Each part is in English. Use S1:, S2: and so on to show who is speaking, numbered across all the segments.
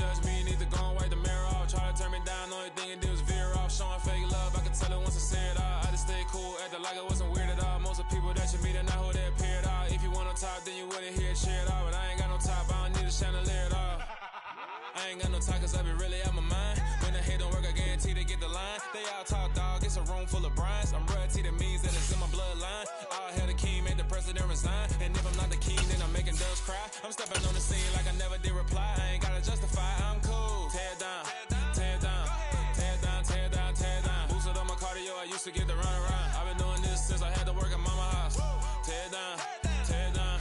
S1: judge me, need to go and wipe the mirror off. Try to turn me down, only thing it did was veer off. Showing fake love, I can tell it once I see it all. I just stay cool, acting like it wasn't weird at all. Most of the people that you meet are not who they appear at all. If you want on top, then you wouldn't hear it cheer at all. But I ain't got no top, I don't need a chandelier at all. I ain't got no time cause I be really out my mind. When the head don't work, I guarantee they get the line. They all talk dog, it's a room full of brinds. I'm royalty, that means that it's in my bloodline. All hell the king, made the president resign. And if I'm not the king, then I'm making doves cry. I'm stepping on the scene like I never did reply. I ain't gotta justify, I'm cool. Tear down, tear down, tear down, tear down, tear down. Boosted on my cardio, I used to get the run around. I've been doing this since I had to work at mama house. Tear down, tear down,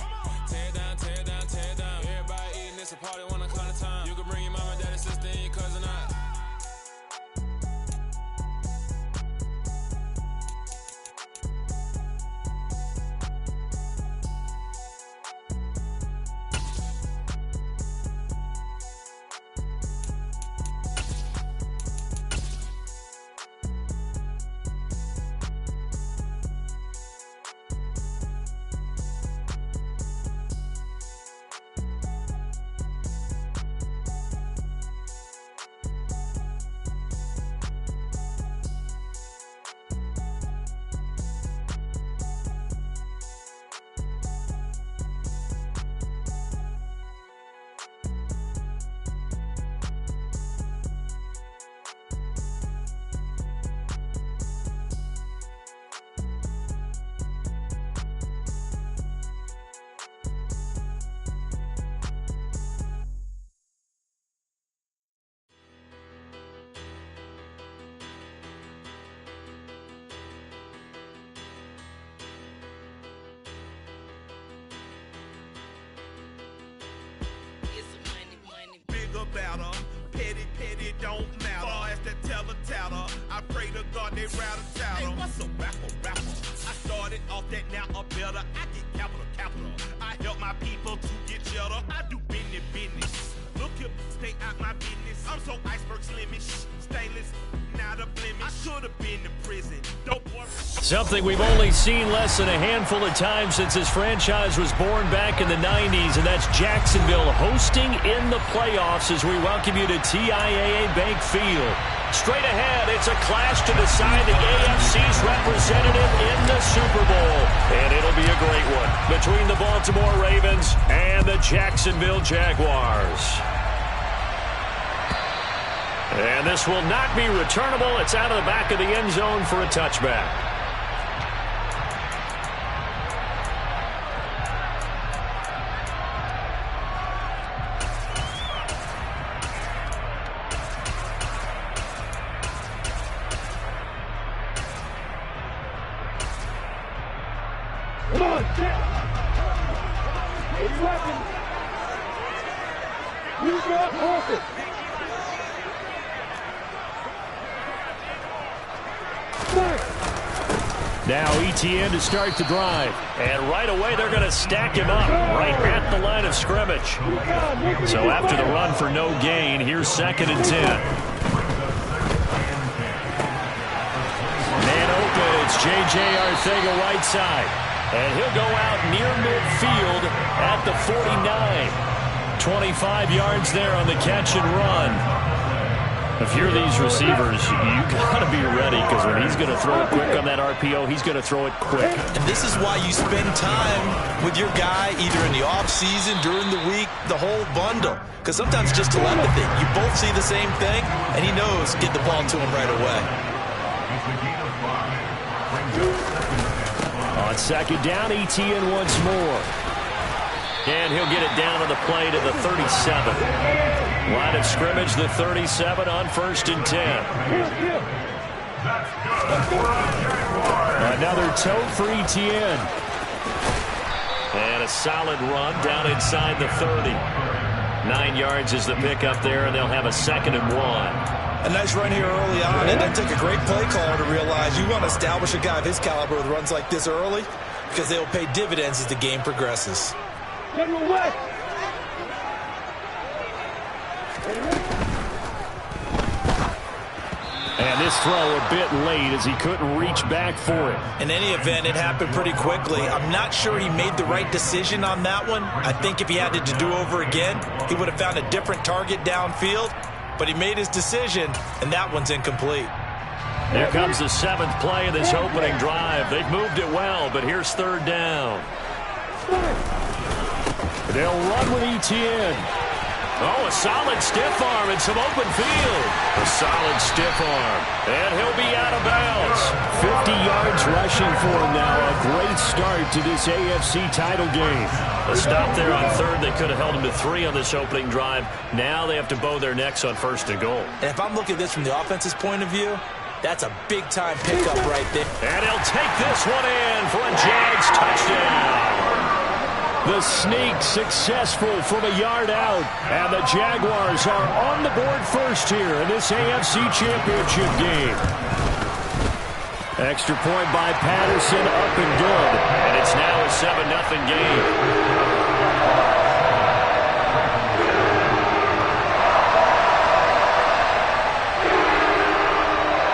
S1: tear down, tear down, tear down. Everybody eating, it's a party when I come to time. You can bring your mama, daddy, sister, and your cousin out.
S2: About her. Petty, don't matter. Far as the teller, I pray to God they rattle tattle. Hey, what's a rapper? I started off that, now I'm better. I get capital. I help my people to get cheddar. I do business. Look here, stay out my business. I'm so iceberg slimish, stainless, not a blemish. I should have been in prison. Don't worry.
S3: Something we've only seen less than a handful of times since this franchise was born back in the 90s, and that's Jacksonville hosting in the playoffs as we welcome you to TIAA Bank Field. Straight ahead, it's a clash to decide the AFC's representative in the Super Bowl. And it'll be a great one between the Baltimore Ravens and the Jacksonville Jaguars. And this will not be returnable. It's out of the back of the end zone for a touchback.
S4: Come on, get! It's weapons! Use your horses!
S3: Now ETN to start the drive. And right away they're going to stack him up right at the line of scrimmage. So after the run for no gain, here's 2nd and 10. Man open, it's J.J. Arcega right side. And he'll go out near midfield at the 49. 25 yards there on the catch and run. If you're these receivers, you got to be ready because when he's going to throw it quick on that RPO, he's going to throw it quick.
S5: And this is why you spend time with your guy either in the offseason, during the week, the whole bundle. Because sometimes just telepathy. You both see the same thing, and he knows get the ball to him right away.
S3: On 2nd down, ETN once more. And he'll get it down on the play to the 37. Line of scrimmage, the 37 on 1st and 10. Another tote for ETN. And a solid run down inside the 30. 9 yards is the pickup there, and they'll have a 2nd and 1.
S5: A nice run here early on, and that took a great play caller to realize you want to establish a guy of his caliber with runs like this early because they'll pay dividends as the game progresses.
S4: General West!
S3: And his throw a bit late as he couldn't reach back for it.
S5: In any event, it happened pretty quickly. I'm not sure he made the right decision on that one. I think if he had to do over again, he would have found a different target downfield. But he made his decision, and that one's incomplete.
S3: Here comes the 7th play of this opening drive. They've moved it well, but here's 3rd down. They'll run with Etienne. Oh, a solid stiff arm and some open field. A solid stiff arm. And he'll be out of bounds. 50 yards rushing for him now. A great start to this AFC title game. A stop there on 3rd. They could have held him to 3 on this opening drive. Now they have to bow their necks on 1st and goal.
S5: And if I'm looking at this from the offense's point of view, that's a big-time pickup right there.
S3: And he'll take this one in for a Jags touchdown. The sneak successful from a yard out. And the Jaguars are on the board first here in this AFC Championship game. Extra point by Patterson, up and good. And it's now a 7-0 game.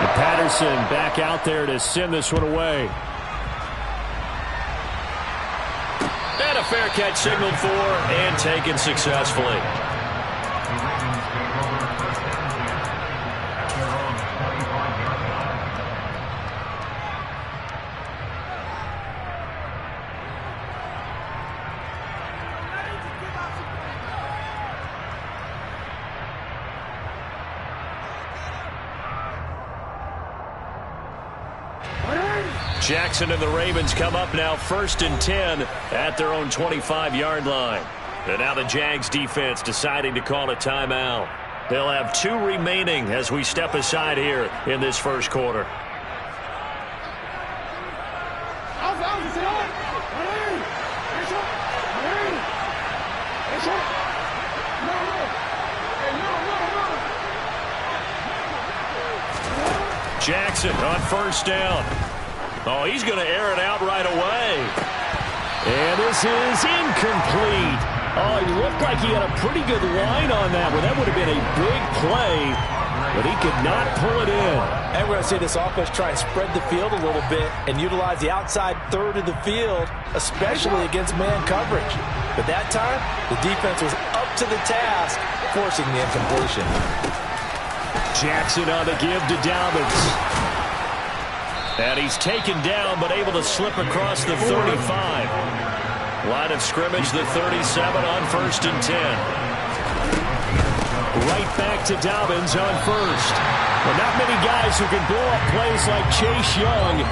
S3: And Patterson back out there to send this one away. And a fair catch signaled for and taken successfully. Jackson and the Ravens come up now 1st and 10 at their own 25-yard line. And now the Jags defense deciding to call a timeout. They'll have 2 remaining as we step aside here in this first quarter. Jackson on 1st down. Oh, he's going to air it out right away. And this is incomplete. Oh, he looked like he had a pretty good line on that one. That would have been a big play, but he could not pull it in.
S5: And we're going to see this offense try and spread the field a little bit and utilize the outside 3rd of the field, especially against man coverage. But that time, the defense was up to the task, forcing the incompletion.
S3: Jackson on the give to Dobbins. And he's taken down, but able to slip across the 35. Line of scrimmage, the 37 on 1st and 10. Right back to Dobbins on 1st. Well, not many guys who can blow up plays like Chase Young.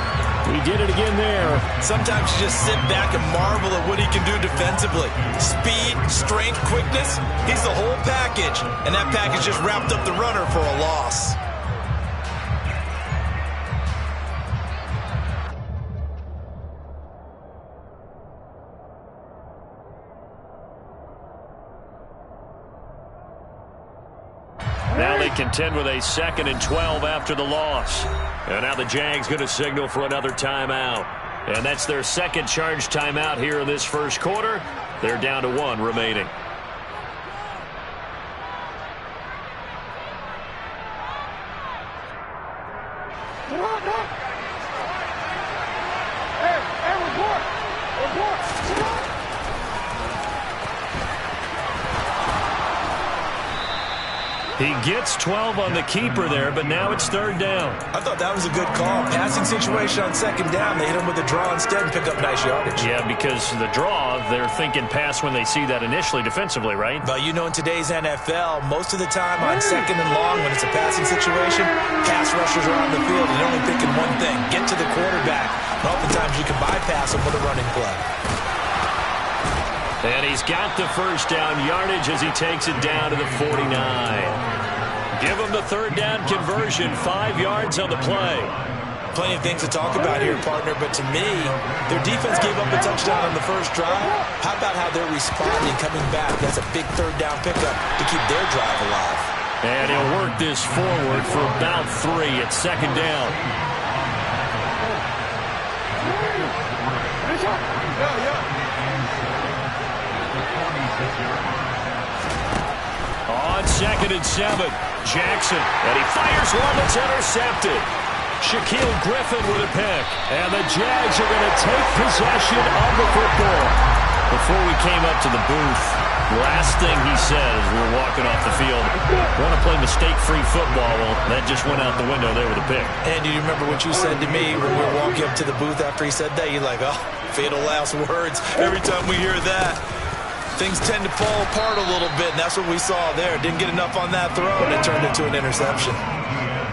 S3: He did it again there.
S5: Sometimes you just sit back and marvel at what he can do defensively. Speed, strength, quickness, he's the whole package. And that package just wrapped up the runner for a loss.
S3: Now they contend with a 2nd and 12 after the loss. And now the Jags going to signal for another timeout. And that's their 2nd charge timeout here in this first quarter. They're down to 1 remaining. He gets 12 on the keeper there, but now it's 3rd down.
S5: I thought that was a good call. Passing situation on 2nd down. They hit him with a draw instead and pick up nice yardage.
S3: Yeah, because the draw, they're thinking pass when they see that initially defensively, right?
S5: But you know, in today's NFL, most of the time on 2nd and long, when it's a passing situation, pass rushers are on the field and they're only thinking one thing, get to the quarterback. And oftentimes you can bypass him with a running play.
S3: And he's got the 1st down yardage as he takes it down to the 49. Give him the 3rd down conversion, 5 yards on the play.
S5: Plenty of things to talk about here, partner, but to me, their defense gave up a touchdown on the first drive. How about how they're responding, coming back? That's a big 3rd down pickup to keep their drive alive.
S3: And he'll work this forward for about 3 at 2nd down. On 2nd and 7. Jackson, and he fires one that's intercepted. Shaquille Griffin with a pick, and the Jags are going to take possession of the football. Before we came up to the booth, last thing he said as we were walking off the field, want to play mistake-free football. Well, that just went out the window there with a pick.
S5: And do you remember what you said to me when we were walking up to the booth after he said that? You're like, oh, fatal last words. Every time we hear that, things tend to fall apart a little bit, and that's what we saw there. Didn't get enough on that throw, and it turned into an interception.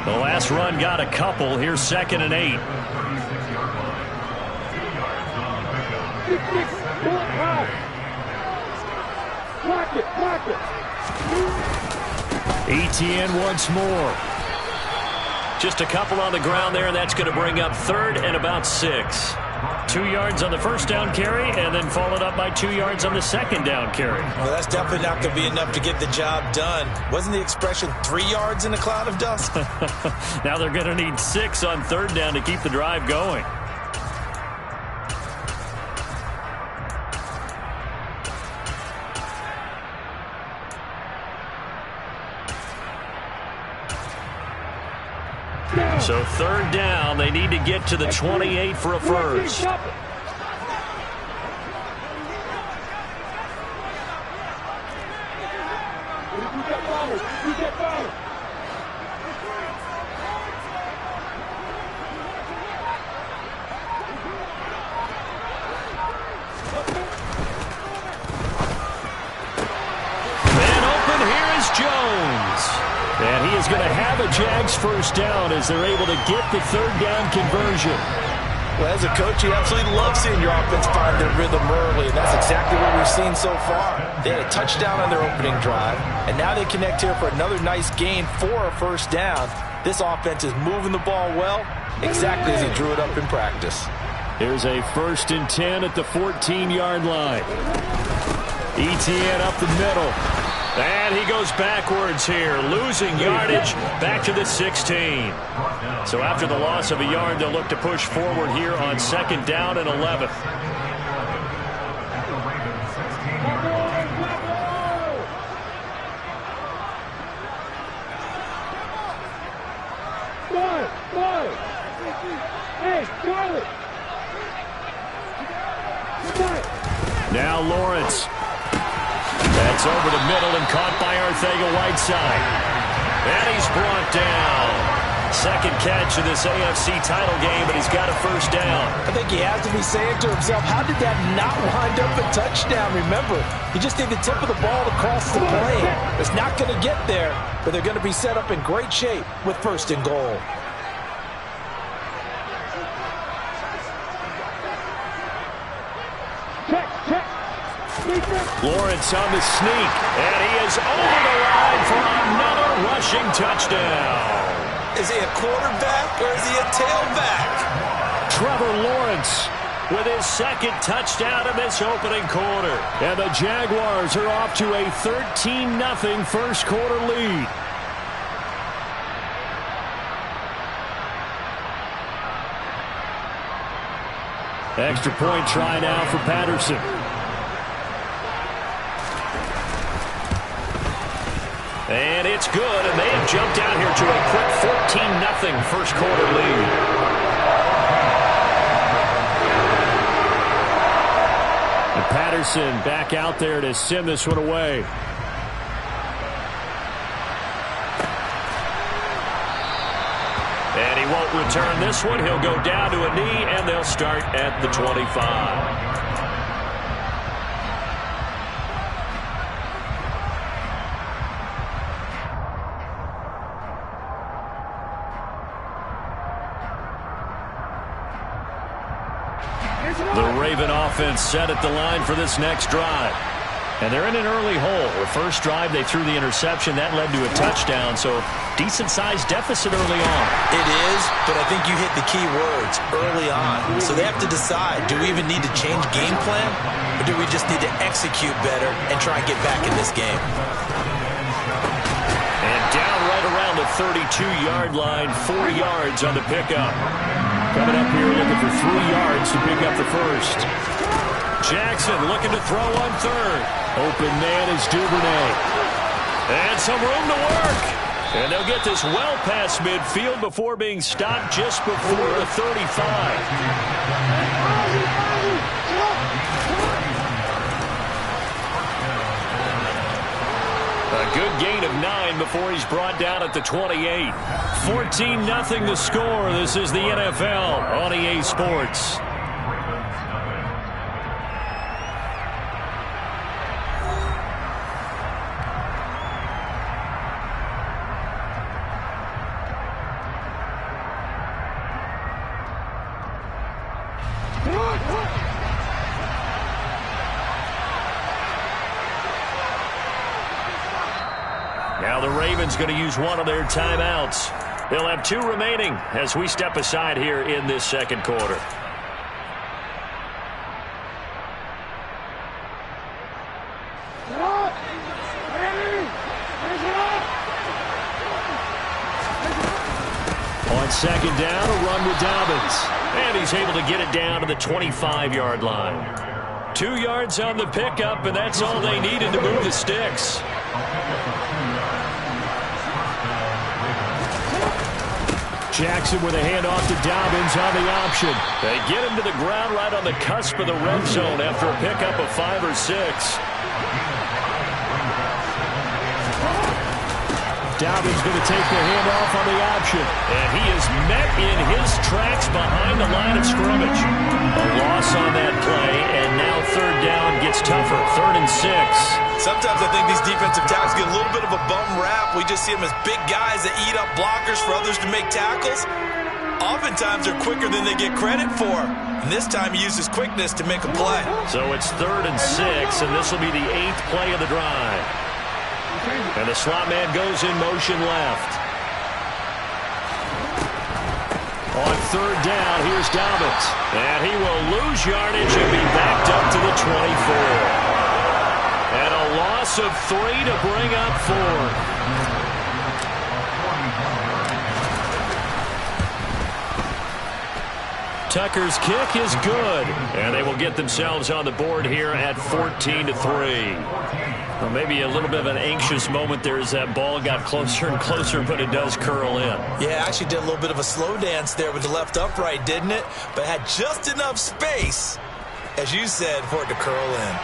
S3: The last run got a couple. Here's 2nd and 8.
S4: Block it.
S3: Etienne once more. Just a couple on the ground there, and that's going to bring up 3rd and about 6. 2 yards on the first down carry, and then followed up by 2 yards on the second down carry.
S5: Well, that's definitely not going to be enough to get the job done. Wasn't the expression 3 yards in a cloud of dust?
S3: Now they're going to need 6 on 3rd down to keep the drive going. So 3rd down, they need to get to the 28 for a first. Man open, here is Jones. And he is going to have a Jags first down as they're able to get the 3rd down conversion.
S5: Well, as a coach, you absolutely love seeing your offense find their rhythm early, and that's exactly what we've seen so far. They had a touchdown on their opening drive, and now they connect here for another nice gain for a first down. This offense is moving the ball well, exactly as he drew it up in practice.
S3: Here's a 1st and 10 at the 14-yard line. Etienne up the middle. And he goes backwards here, losing yardage back to the 16. So after the loss of a yard, they'll look to push forward here on 2nd down and 11.
S4: Hey, Charlie!
S3: Now Lawrence. That's over the middle and caught by Arcega-Whiteside. And he's brought down. 2nd catch of this AFC title game, but he's got a first down.
S5: I think he has to be saying to himself, how did that not wind up a touchdown? Remember, you just need the tip of the ball to cross the plane. It's not going to get there, but they're going to be set up in great shape with 1st and goal.
S3: Lawrence on the sneak, and he is over the line for another rushing touchdown.
S5: Is he a quarterback or is he a tailback?
S3: Trevor Lawrence with his 2nd touchdown in this opening quarter. And the Jaguars are off to a 13-0 first quarter lead. Extra point try now for Patterson. And it's good, and they have jumped out here to a quick 14-0 first quarter lead. And Patterson back out there to send this one away. And he won't return this one. He'll go down to a knee, and they'll start at the 25. The Raven offense set at the line for this next drive. And they're in an early hole. The first drive, they threw the interception. That led to a touchdown, so decent-sized deficit early on.
S5: It is, but I think you hit the key words, early on. So they have to decide, do we even need to change game plan, or do we just need to execute better and try and get back in this game?
S3: And down right around the 32-yard line, 4 yards on the pickup. Coming up here looking for 3 yards to pick up the first. Jackson looking to throw on 3rd. Open man is Duvernay. And some room to work. And they'll get this well past midfield before being stopped just before the 35. A good gain of 9 before he's brought down at the 28. 14-0 the score. This is the NFL on EA Sports. Now the Ravens going to use one of their timeouts. They'll have 2 remaining as we step aside here in this second quarter. On second down, a run with Dobbins. And he's able to get it down to the 25-yard line. 2 yards on the pickup, and that's all they needed to move the sticks. Jackson with a handoff to Dobbins on the option. They get him to the ground right on the cusp of the red zone after a pickup of 5 or 6. Dobbins going to take the handoff on the option. And he is met in his tracks behind the line of scrimmage. A loss on that play, and now third down gets tougher. 3rd and 6.
S5: Sometimes I think these defensive tackles get a little bit of a bum rap. We just see them as big guys that eat up blockers for others to make tackles. Oftentimes they're quicker than they get credit for. And this time he uses quickness to make a play.
S3: So it's 3rd and 6, and this will be the 8th play of the drive. And the slot man goes in motion left. On 3rd down, here's Dobbins. And he will lose yardage and be backed up to the 24. And a loss of 3 to bring up 4. Tucker's kick is good. And they will get themselves on the board here at 14-3. Well, maybe a little bit of an anxious moment there as that ball got closer and closer, but it does curl in.
S5: Yeah, actually did a little bit of a slow dance there with the left upright, didn't it? But had just enough space, as you said, for it to curl in.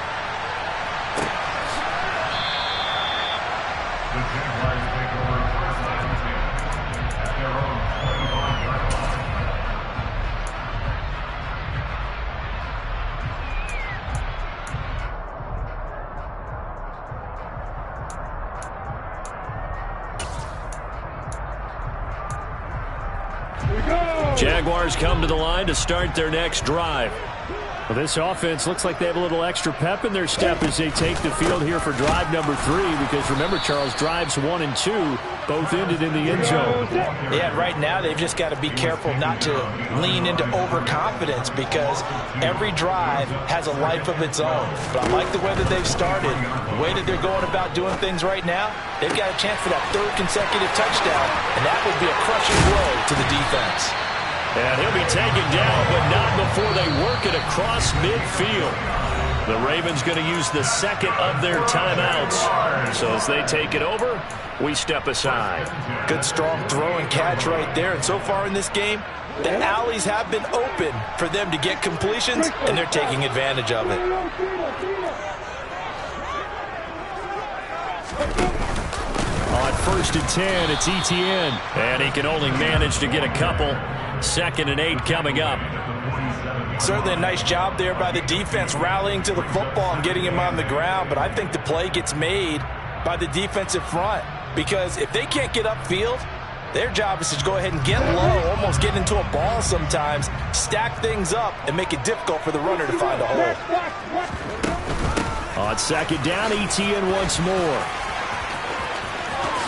S3: Jaguars come to the line to start their next drive. Well, this offense looks like they have a little extra pep in their step as they take the field here for drive number 3, because remember, Charles, drives 1 and 2 both ended in the end zone.
S6: Yeah, right now they've just got to be careful not to lean into overconfidence, because every drive has a life of its own. But I like the way that they've started, the way that they're going about doing things right now. They've got a chance for that 3rd consecutive touchdown, and that would be a crushing blow to the defense.
S3: And he'll be taken down, but not before they work it across midfield. The Ravens going to use the 2nd of their timeouts. So as they take it over, we step aside.
S6: Good strong throw and catch right there. And so far in this game, the alleys have been open for them to get completions, and they're taking advantage of it.
S3: On 1st and 10, it's Etienne. And he can only manage to get a couple. 2nd and 8 coming up.
S6: Certainly a nice job there by the defense, rallying to the football and getting him on the ground. But I think the play gets made by the defensive front, because if they can't get upfield, their job is to go ahead and get low, almost get into a ball sometimes, stack things up, and make it difficult for the runner to find a hole.
S3: On 2nd down, Etienne once more.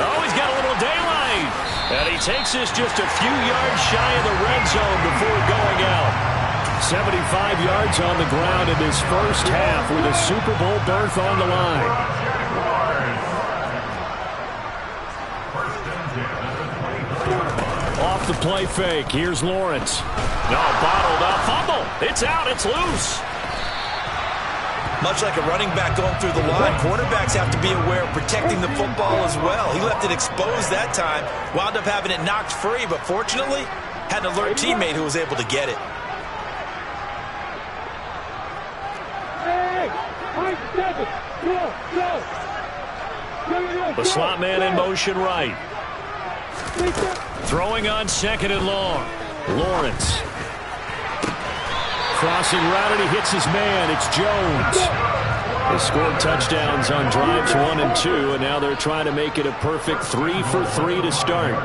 S3: Oh, he's got a little daylight. And he takes this just a few yards shy of the red zone before going out. 75 yards on the ground in this first half with a Super Bowl berth on the line. Off the play fake. Here's Lawrence. No, bottled up. Fumble. It's out. It's loose.
S5: Much like a running back going through the line, quarterbacks have to be aware of protecting the football as well. He left it exposed that time, wound up having it knocked free, but fortunately, had an alert teammate who was able to get it.
S3: The slot man in motion right. Throwing on 2nd and long. Lawrence. Crossing route, and he hits his man. It's Jones. They scored touchdowns on drives 1 and 2, and now they're trying to make it a perfect 3 for 3 to start.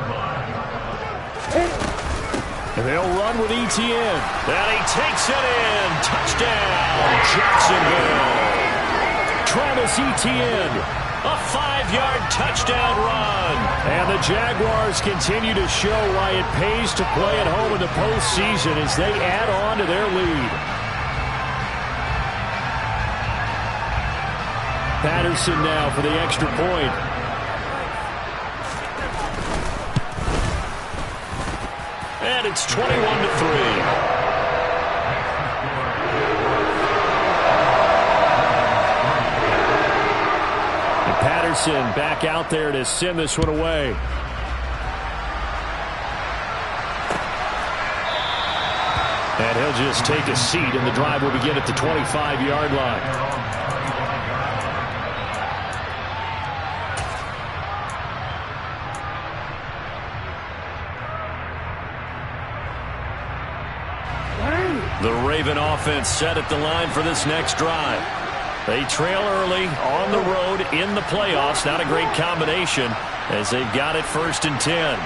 S3: And they'll run with Etienne. And he takes it in. Touchdown, Jacksonville. Travis Etienne. A 5-yard touchdown run. And the Jaguars continue to show why it pays to play at home in the postseason as they add on to their lead. Patterson now for the extra point. And it's 21-3. Patterson back out there to send this one away. And he'll just take a seat, and the drive will begin at the 25-yard line. The Raven offense set at the line for this next drive. They trail early on the road in the playoffs. Not a great combination as they've got it 1st and 10.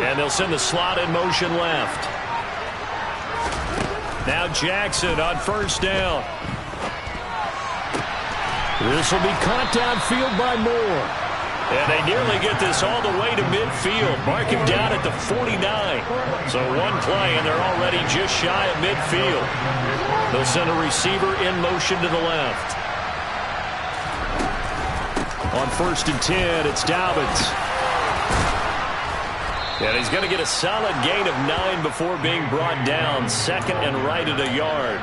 S3: And they'll send the slot in motion left. Now Jackson on 1st down. This will be caught downfield by Moore. And they nearly get this all the way to midfield. Mark him down at the 49. So one play, and they're already just shy of midfield. They'll send a receiver in motion to the left. On 1st and 10, it's Dobbins. And he's going to get a solid gain of 9 before being brought down. 2nd and right at a yard.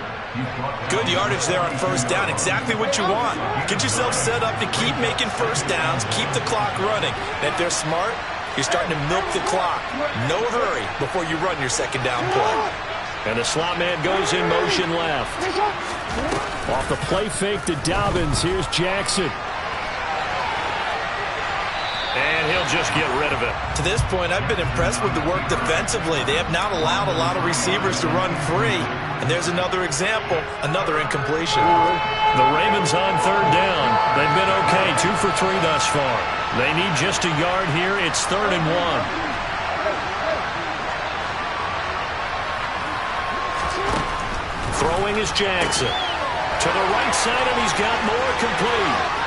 S5: Good yardage there on 1st down. Exactly what you want. Get yourself set up to keep making 1st downs, keep the clock running. And if they're smart, you're starting to milk the clock. No hurry before you run your 2nd down play.
S3: And the slot man goes in motion left. Off the play fake to Dobbins. Here's Jackson. And he'll just get rid of it.
S5: To this point, I've been impressed with the work defensively. They have not allowed a lot of receivers to run free. And there's another example, another incompletion.
S3: The Ravens on 3rd down. They've been okay, 2 for 3 thus far. They need just a yard here. It's 3rd and 1. Throwing is Jackson. To the right side, and he's got more complete.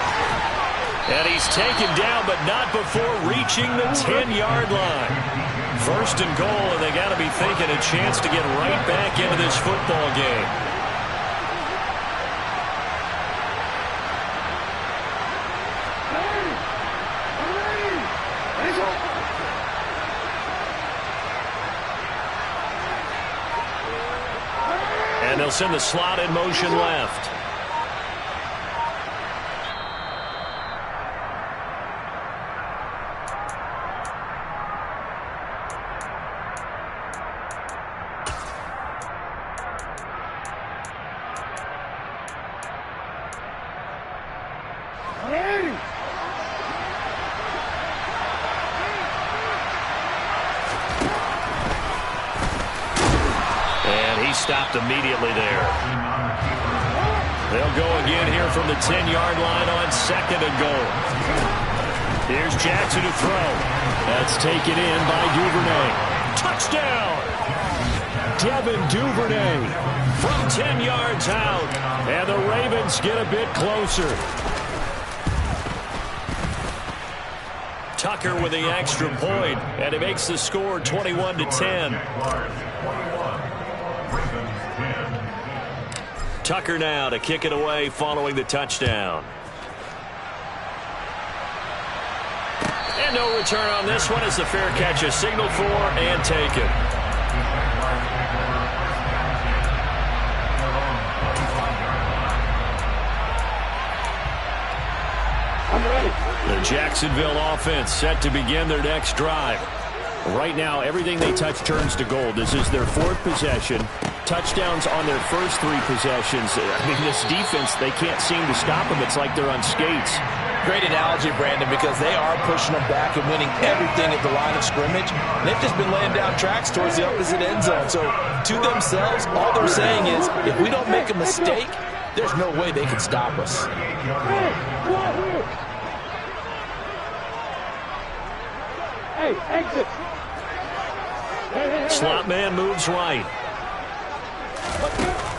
S3: And he's taken down, but not before reaching the 10-yard line. 1st and goal, and they got to be thinking a chance to get right back into this football game. And they'll send the slot in motion left. Stopped immediately there. They'll go again here from the 10-yard line on 2nd and goal. Here's Jackson to throw. That's taken in by Duvernay. Touchdown! Devin Duvernay from 10 yards out. And the Ravens get a bit closer. Tucker with the extra point, and it makes the score 21-10. Tucker now to kick it away following the touchdown. And no return on this one as the fair catch is signaled for and taken. The Jacksonville offense set to begin their next drive. Right now, everything they touch turns to gold. This is their 4th possession. Touchdowns on their first 3 possessions. I mean, this defense, they can't seem to stop them. It's like they're on skates.
S6: Great analogy, Brandon, because they are pushing them back and winning everything at the line of scrimmage. They've just been laying down tracks towards the opposite end zone. So, to themselves, all they're saying is, if we don't make a mistake, there's no way they can stop us.
S4: Hey, exit.
S3: Slot man moves right.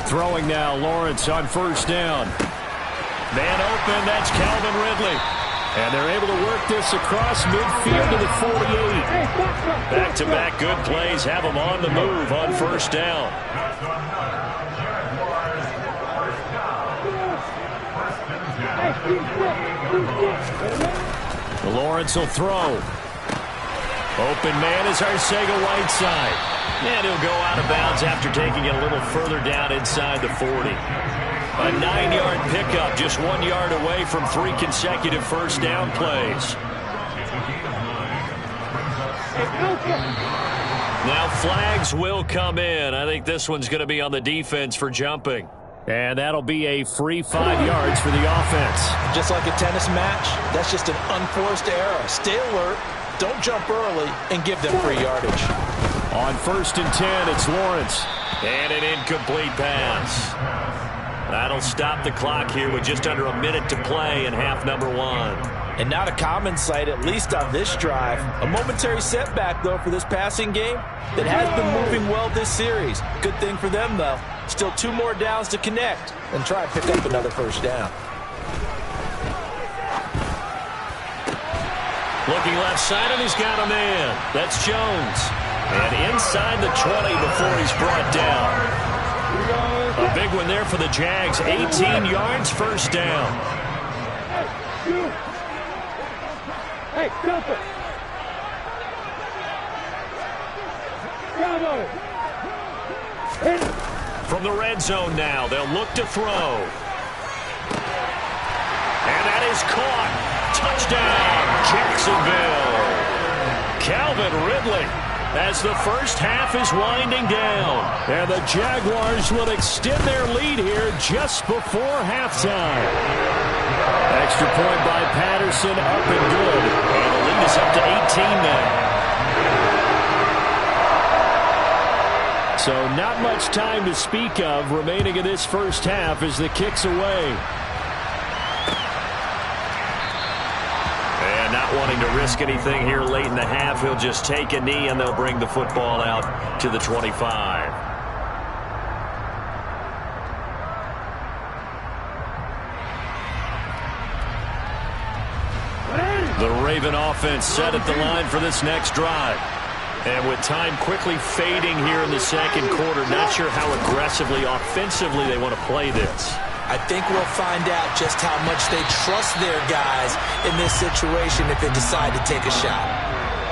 S3: Throwing now, Lawrence on first down. Man open, that's Calvin Ridley. And they're able to work this across midfield to the 48. Back-to-back good plays have them on the move on first down. Lawrence will throw. Open man is Arcega-Whiteside. And he'll go out of bounds after taking it a little further down inside the 40. A 9-yard pickup, just 1 yard away from 3 consecutive first down plays. Now flags will come in. I think this one's going to be on the defense for jumping. And that'll be a free 5 yards for the offense.
S6: Just like a tennis match, that's just an unforced error. Stay alert, don't jump early, and give them free yardage.
S3: On 1st and 10, it's Lawrence. And an incomplete pass. That'll stop the clock here with just under a minute to play in half number 1.
S6: And not a common sight, at least on this drive. A momentary setback, though, for this passing game that has been moving well this series. Good thing for them, though. Still 2 more downs to connect and try and pick up another first down.
S3: Looking left side, and he's got a man. That's Jones. And inside the 20 before he's brought down. A big one there for the Jags. 18 yards, first down.
S4: Hey, jump it. Bravo. Hit it.
S3: From the red zone now, they'll look to throw. And that is caught. Touchdown, Jacksonville. Calvin Ridley, as the first half is winding down. And the Jaguars will extend their lead here just before halftime. Extra point by Patterson, up and good. And the lead is up to 18 now. So not much time to speak of remaining in this first half as the kick's away. And not wanting to risk anything here late in the half, he'll just take a knee and they'll bring the football out to the 25. The Raven offense set at the line for this next drive. And with time quickly fading here in the second quarter, not sure how aggressively, offensively they want to play this.
S6: I think we'll find out just how much they trust their guys in this situation if they decide to take a shot.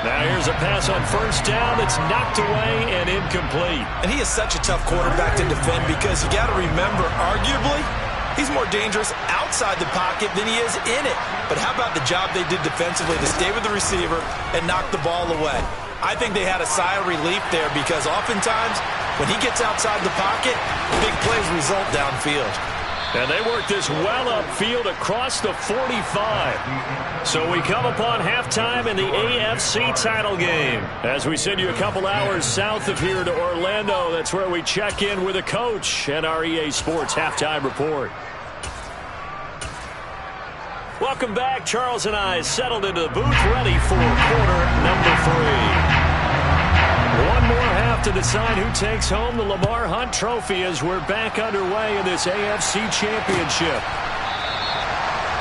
S3: Now here's a pass on first down that's knocked away and incomplete.
S6: And he is such a tough quarterback to defend because you got to remember, arguably, he's more dangerous outside the pocket than he is in it. But how about the job they did defensively to stay with the receiver and knock the ball away? I think they had a sigh of relief there because oftentimes when he gets outside the pocket, big plays result downfield.
S3: And they work this well upfield across the 45. So we come upon halftime in the AFC title game. As we send you a couple hours south of here to Orlando, that's where we check in with a coach and our EA Sports halftime report. Welcome back. Charles and I settled into the booth, ready for quarter number 3. One more half to decide who takes home the Lamar Hunt Trophy as we're back underway in this AFC Championship.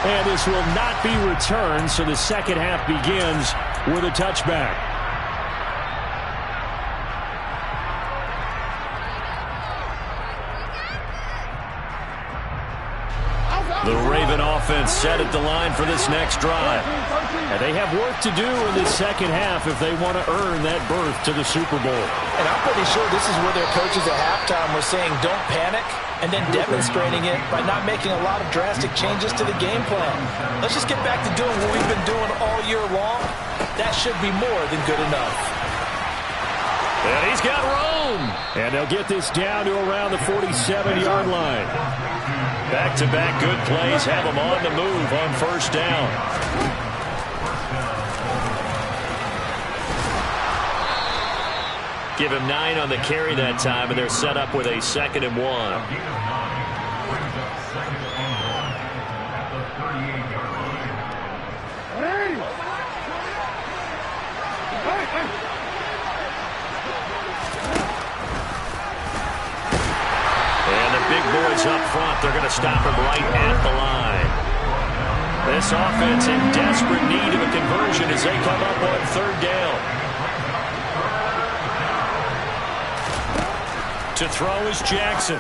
S3: And this will not be returned, so the second half begins with a touchback. The Raven offense set at the line for this next drive. And they have work to do in the second half if they want to earn that berth to the Super Bowl.
S6: And I'm pretty sure this is where their coaches at halftime were saying don't panic, and then demonstrating it by not making a lot of drastic changes to the game plan. Let's just get back to doing what we've been doing all year long. That should be more than good enough.
S3: And he's got room. And they'll get this down to around the 47-yard line. Back-to-back good plays have them on the move on first down. Give him 9 on the carry that time, and they're set up with a 2nd and 1. Boys up front, they're going to stop him right at the line. This offense in desperate need of a conversion as they come up on 3rd down. To throw is Jackson.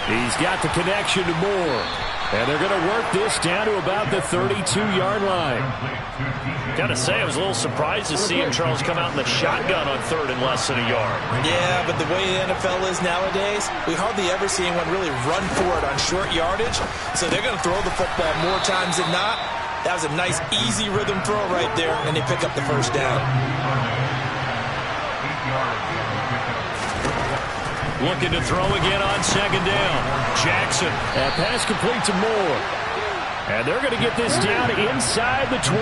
S3: He's got the connection to Moore. And they're going to work this down to about the 32-yard line. Got to say, I was a little surprised to see him, Charles, come out in the shotgun on 3rd and less than a yard.
S6: Yeah, but the way the NFL is nowadays, we hardly ever see anyone really run for it on short yardage. So they're going to throw the football more times than not. That was a nice, easy rhythm throw right there, and they pick up the first down.
S3: Looking to throw again on 2nd down. Jackson. That pass complete to Moore. And they're going to get this down inside the 20.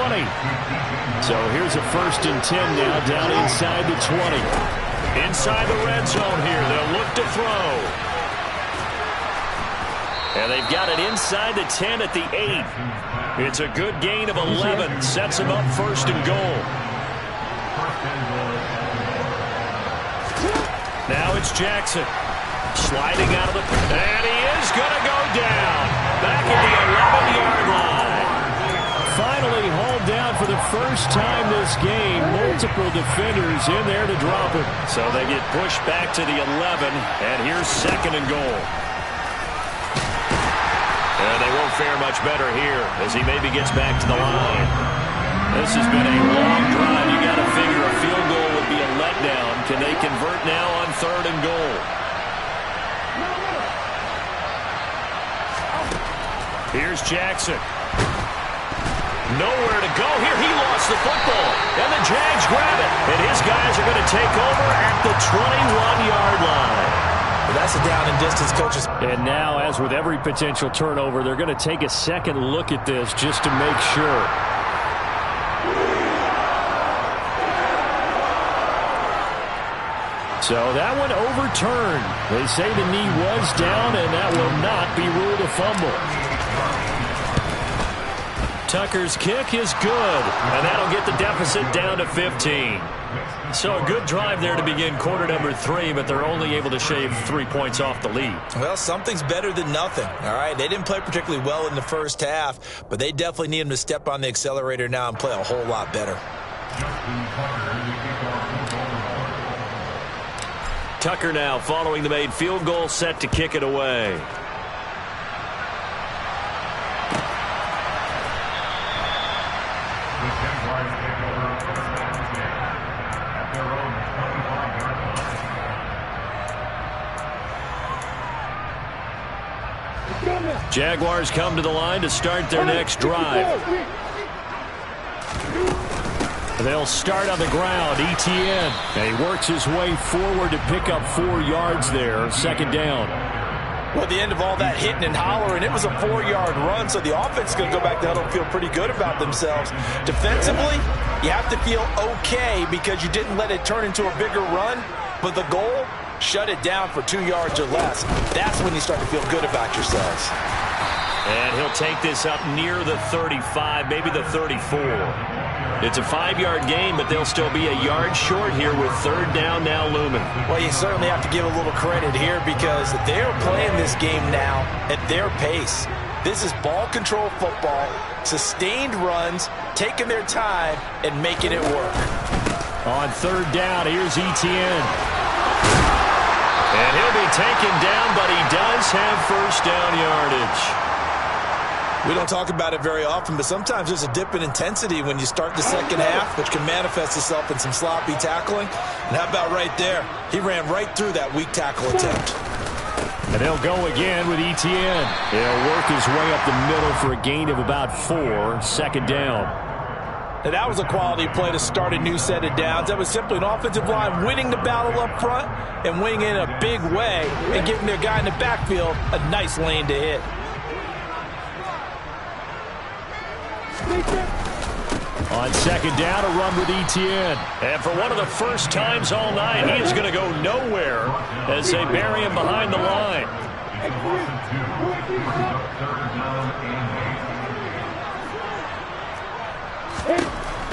S3: So here's a 1st and 10 now down inside the 20. Inside the red zone here. They'll look to throw. And they've got it inside the 10 at the 8. It's a good gain of 11. Sets them up 1st and goal. Now it's Jackson. Sliding out of the... And he is going to go down. Back at the 11-yard line. Finally hauled down for the first time this game. Multiple defenders in there to drop him. So they get pushed back to the 11. And here's 2nd and goal. And they won't fare much better here as he maybe gets back to the line. This has been a long drive. You got to figure a field goal would be a letdown. Can they convert now on 3rd and goal? Here's Jackson. Nowhere to go here. He lost the football. And the Jags grab it. And his guys are going to take over at the 21-yard line.
S6: Well, that's a down and distance, coaches.
S3: And now, as with every potential turnover, they're going to take a second look at this just to make sure. So that one overturned. They say the knee was down, and that will not be ruled a fumble. Tucker's kick is good, and that'll get the deficit down to 15. So a good drive there to begin quarter number 3, but they're only able to shave 3 points off the lead.
S6: Well, something's better than nothing, all right? They didn't play particularly well in the first half, but they definitely need them to step on the accelerator now and play a whole lot better.
S3: Tucker now following the made field goal, set to kick it away. Jaguars come to the line to start their next drive. They'll start on the ground. Etienne. And he works his way forward to pick up 4 yards there. 2nd down.
S6: Well, at the end of all that hitting and hollering, it was a 4-yard run, so the offense is going to go back to huddle and feel pretty good about themselves. Defensively, you have to feel okay because you didn't let it turn into a bigger run, but the goal, shut it down for 2 yards or less. That's when you start to feel good about yourselves.
S3: And he'll take this up near the 35, maybe the 34. It's a 5-yard game, but they'll still be a yard short here with 3rd down now looming.
S6: Well, you certainly have to give a little credit here because they're playing this game now at their pace. This is ball control football, sustained runs, taking their time, and making it work.
S3: On 3rd down, here's Etienne. And he'll be taken down, but he does have 1st down yardage.
S5: We don't talk about it very often, but sometimes there's a dip in intensity when you start the second half, which can manifest itself in some sloppy tackling. And how about right there? He ran right through that weak tackle attempt.
S3: And they'll go again with Etienne. He'll work his way up the middle for a gain of about 4, second down.
S6: Now, that was a quality play to start a new set of downs. That was simply an offensive line winning the battle up front and winning in a big way and giving their guy in the backfield a nice lane to hit.
S3: On second down, a run with Etienne. And for one of the first times all night, he is going to go nowhere as they bury him behind the line.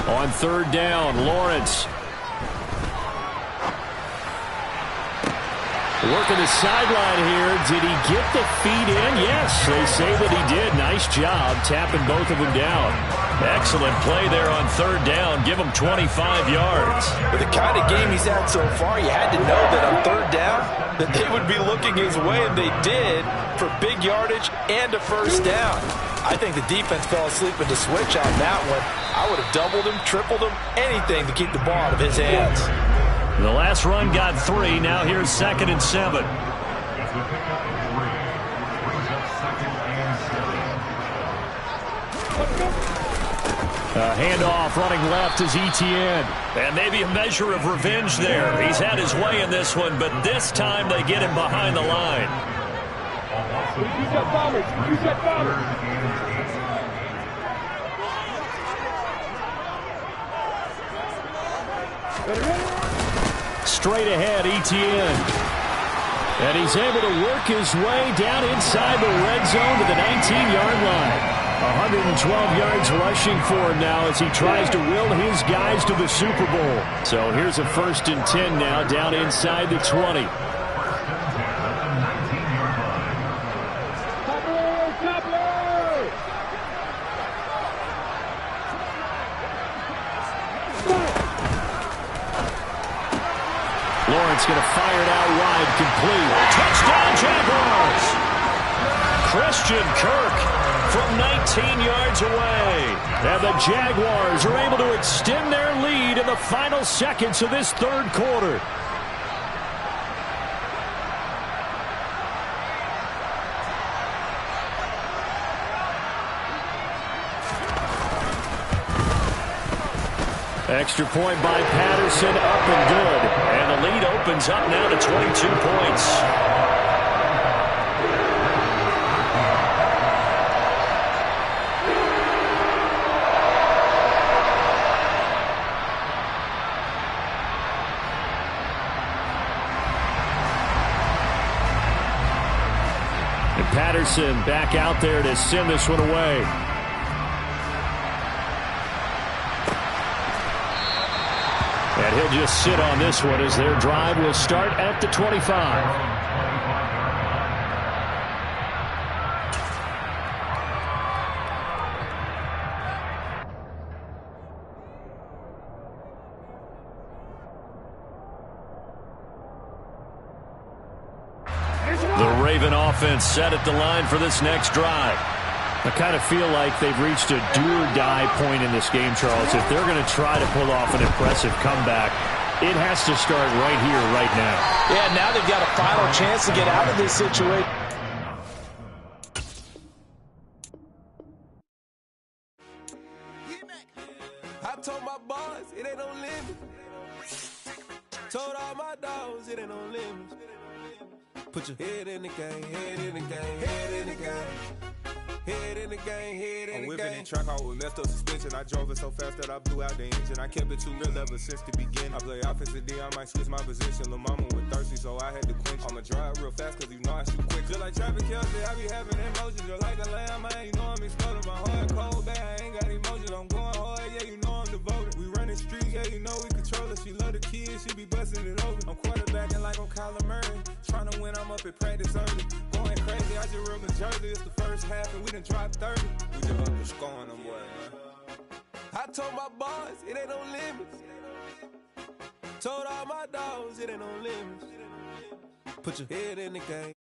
S3: On third down, Lawrence. Working the sideline here. Did he get the feet in? Yes, they say that he did. Nice job tapping both of them down. Excellent play there on third down. Give him 25 yards.
S6: With the kind of game he's had so far, you had to know that on third down that they would be looking his way, and they did, for big yardage and a first down. I think the defense fell asleep at the switch on that one. I would have doubled him, tripled him, anything to keep the ball out of his hands.
S3: The last run got 3. Now here's 2nd and 7. A handoff running left is Etienne. And maybe a measure of revenge there. He's had his way in this one, but this time they get him behind the line.
S4: You got bombers. You got bombers.
S3: Straight ahead, Etienne. And he's able to work his way down inside the red zone to the 19-yard line. 112 yards rushing for him now as he tries to will his guys to the Super Bowl. So here's a 1st and 10 now down inside the 20. Lawrence going to fire it out wide, complete. Touchdown, Jaguars! Christian Kirk from 19 yards away. And the Jaguars are able to extend their lead in the final seconds of this third quarter. Extra point by Patterson, up and good. And the lead opens up now to 22 points. And Patterson back out there to send this one away. And he'll just sit on this one as their drive will start at the 25. The Raven offense set at the line for this next drive. I kind of feel like they've reached a do-or-die point in this game, Charles. If they're going to try to pull off an impressive comeback, it has to start right here, right now.
S6: Yeah, now they've got a final chance to get out of this situation.
S7: I told my boys it ain't no limit. Told all my dogs it ain't no limit. Put your head in the game, head in the game, head in the game. Head in the game, head in the game. I'm whipping in track out with messed up suspension. I drove it so fast that I blew out the engine. I kept it too real ever since the beginning. I play offensive D, I might switch my position. Lil' mama was thirsty, so I had to quench. I'ma drive real fast, cause you know I shoot quick. Just like Travis Kelce, I be having emotions. Just like a lamb, man, you know I'm exploding. My heart cold, bad, I ain't got emotions. I'm going hard, yeah, you know I'm devoted. We running streets, yeah, you know we control it. She love the kids, she be busting it over. I'm quarterbacking like I'm Kyler Murray. Trying to win, I'm up at practice early. Going crazy, I just real the jersey. It's the first half, and we done dropped 30. We just up to scoring them, boy, man. I told my boys it ain't no limits. Told all my dogs it ain't no limits. Put your head in the game.